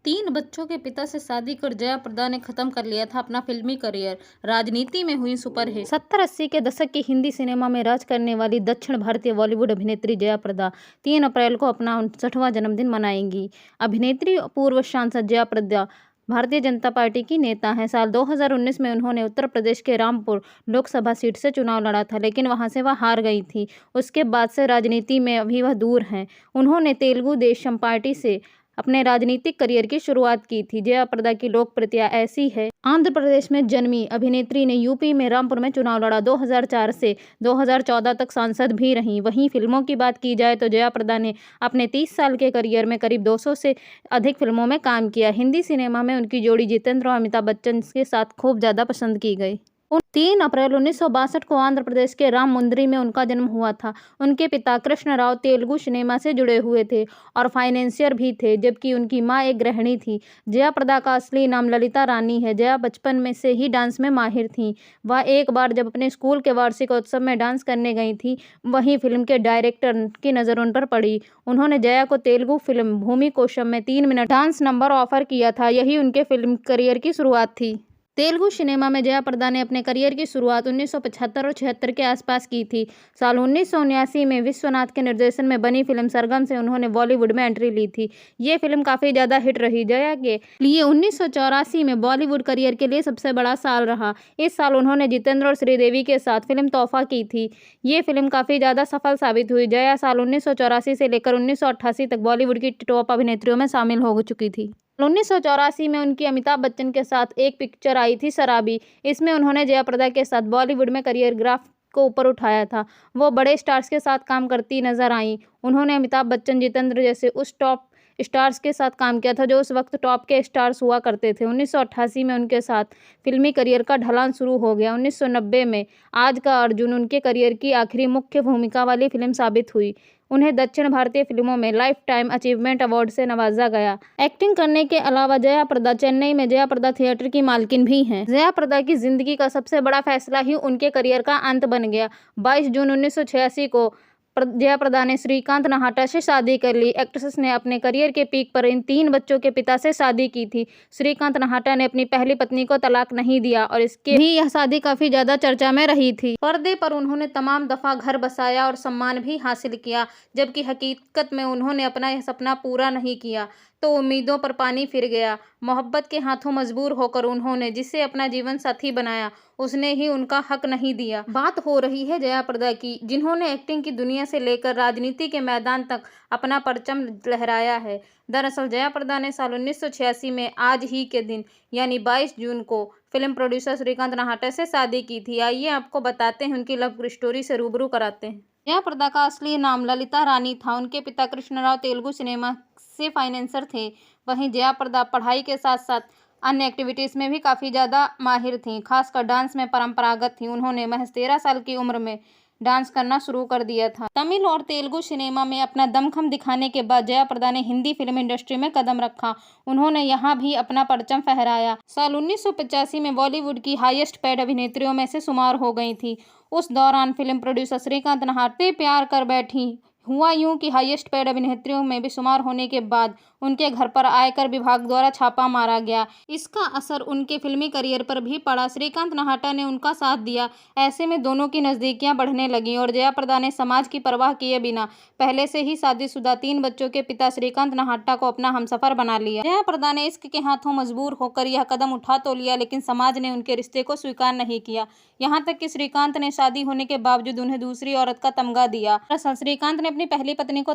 3 बच्चों के पिता से शादी कर जया प्रदा ने खत्म कर लिया था अपना फिल्मी करियर। राजनीति में हुई सुपरहिट। 70-80 के दशक की हिंदी सिनेमा में राज करने वाली दक्षिण भारतीय बॉलीवुड अभिनेत्री जया प्रदा 3 अप्रैल को अपना 59वां जन्मदिन मनाएंगी। अभिनेत्री पूर्व सांसद जया प्रदा भारतीय जनता पार्टी की नेता हैं। साल 2019 में उन्होंने उत्तर प्रदेश के रामपुर लोकसभा सीट से चुनाव लड़ा था, लेकिन वहां से वह हार गई थी। उसके बाद से राजनीति में अभी वह दूर हैं। उन्होंने तेलुगु देशम पार्टी से अपने राजनीतिक करियर की शुरुआत की थी। जया प्रदा की लोकप्रियता ऐसी है। आंध्र प्रदेश में जन्मी अभिनेत्री ने यूपी में रामपुर में चुनाव लड़ा। 2004 से 2014 तक सांसद भी रहीं। वहीं फिल्मों की बात की जाए तो जया प्रदा ने अपने 30 साल के करियर में करीब 200 से अधिक फिल्मों में काम किया। हिंदी सिनेमा में उनकी जोड़ी जितेंद्र और अमिताभ बच्चन के साथ खूब ज़्यादा पसंद की गई। 3 अप्रैल 1962 को आंध्र प्रदेश के राममुंद्री में उनका जन्म हुआ था। उनके पिता कृष्ण राव तेलुगु सिनेमा से जुड़े हुए थे और फाइनेंसियर भी थे, जबकि उनकी मां एक गृहिणी थी। जया प्रदा का असली नाम ललिता रानी है। जया बचपन में से ही डांस में माहिर थीं। वह एक बार जब अपने स्कूल के वार्षिकोत्सव में डांस करने गई थी, वहीं फिल्म के डायरेक्टर की नज़र उन पर पड़ी। उन्होंने जया को तेलुगु फिल्म भूमि कोशम में 3 मिनट डांस नंबर ऑफर किया था। यही उनके फिल्म करियर की शुरुआत थी। तेलुगु सिनेमा में जया प्रदा ने अपने करियर की शुरुआत 1975 और 76 के आसपास की थी। साल 1979 में विश्वनाथ के निर्देशन में बनी फिल्म सरगम से उन्होंने बॉलीवुड में एंट्री ली थी। ये फिल्म काफ़ी ज़्यादा हिट रही। जया के लिए 1984 में बॉलीवुड करियर के लिए सबसे बड़ा साल रहा। इस साल उन्होंने जितेंद्र और श्रीदेवी के साथ फिल्म तोहफा की थी। ये फिल्म काफ़ी ज़्यादा सफल साबित हुई। जया साल 1984 से लेकर 1988 तक बॉलीवुड की टॉप अभिनेत्रियों में शामिल हो चुकी थी। 1984 में उनकी अमिताभ बच्चन के साथ एक पिक्चर आई थी शराबी। इसमें उन्होंने जया प्रदा के साथ बॉलीवुड में करियर ग्राफ को ऊपर उठाया था। वो बड़े स्टार्स के साथ काम करती नजर आईं। उन्होंने अमिताभ बच्चन, जितेंद्र जैसे उस टॉप स्टार्स के साथ काम किया था जो उस वक्त टॉप के स्टार्स हुआ करते थे। 1988 में उनके साथ फिल्मी करियर का ढलान शुरू हो गया। 1990 में आज का अर्जुन उनके करियर की आखिरी मुख्य भूमिका वाली फिल्म साबित हुई। उन्हें दक्षिण भारतीय फिल्मों में लाइफ टाइम अचीवमेंट अवार्ड से नवाजा गया। एक्टिंग करने के अलावा जया प्रदा चेन्नई में जया प्रदा थिएटर की मालकिन भी हैं। जया प्रदा की जिंदगी का सबसे बड़ा फैसला ही उनके करियर का अंत बन गया। 22 जून 1986 को जया प्रदा ने श्रीकांत नाहटा से शादी कर ली। एक्ट्रेस ने अपने करियर के पीक पर इन 3 बच्चों के पिता से शादी की थी। श्रीकांत नाहटा ने अपनी पहली पत्नी को तलाक नहीं दिया और इसके भी यह शादी काफी ज्यादा चर्चा में रही थी। पर्दे पर उन्होंने तमाम दफा घर बसाया और सम्मान भी हासिल किया, जबकि हकीकत में उन्होंने अपना यह सपना पूरा नहीं किया तो उम्मीदों पर पानी फिर गया। मोहब्बत के हाथों मजबूर होकर उन्होंने जिसे अपना जीवन साथी बनाया, उसने ही उनका हक नहीं दिया। बात हो रही है जया प्रदा की, जिन्होंने एक्टिंग की दुनिया से लेकर राजनीति के मैदान तक अपना परचम लहराया है। दरअसल जया प्रदा ने साल 1986 में आज ही के दिन यानी 22 जून को फिल्म प्रोड्यूसर श्रीकांत नाहटा से शादी की थी। आइए आपको बताते हैं उनकी लव स्टोरी से रूबरू कराते हैं। जया प्रदा का असली नाम ललिता रानी था। उनके पिता कृष्णराव तेलुगु सिनेमा से फाइनेंसर थे। वहीं जया प्रदा पढ़ाई के साथ साथ अन्य एक्टिविटीज में भी काफ़ी ज़्यादा माहिर थीं, खासकर डांस में परंपरागत थीं। उन्होंने महज 13 साल की उम्र में डांस करना शुरू कर दिया था। तमिल और तेलुगु सिनेमा में अपना दमखम दिखाने के बाद जया प्रदा ने हिंदी फिल्म इंडस्ट्री में कदम रखा। उन्होंने यहाँ भी अपना परचम फहराया। साल 1985 में बॉलीवुड की हाईएस्ट पेड अभिनेत्रियों में से शुमार हो गई थी। उस दौरान फिल्म प्रोड्यूसर श्रीकांत नाहटा से प्यार कर बैठी हुआ यूं कि हाईएस्ट पेड अभिनेत्रियों में भी शुमार होने के बाद उनके घर पर आयकर विभाग द्वारा छापा मारा गया। इसका असर उनके फिल्मी करियर पर भी पड़ा। श्रीकांत नाहटा ने उनका साथ दिया। ऐसे में दोनों की नज़दीकियां बढ़ने लगीं और जया प्रदा ने समाज की परवाह किए बिना पहले से ही शादीशुदा 3 बच्चों के पिता श्रीकांत नाहटा को अपना हमसफर बना लिया। जया प्रदा ने इश्क के हाथों मजबूर होकर यह कदम उठा तो लिया, लेकिन समाज ने उनके रिश्ते को स्वीकार नहीं किया। यहाँ तक कि श्रीकांत ने शादी होने के बावजूद उन्हें दूसरी औरत का तमगा दिया। दरअसल श्रीकांत ने अपनी पहली पत्नी को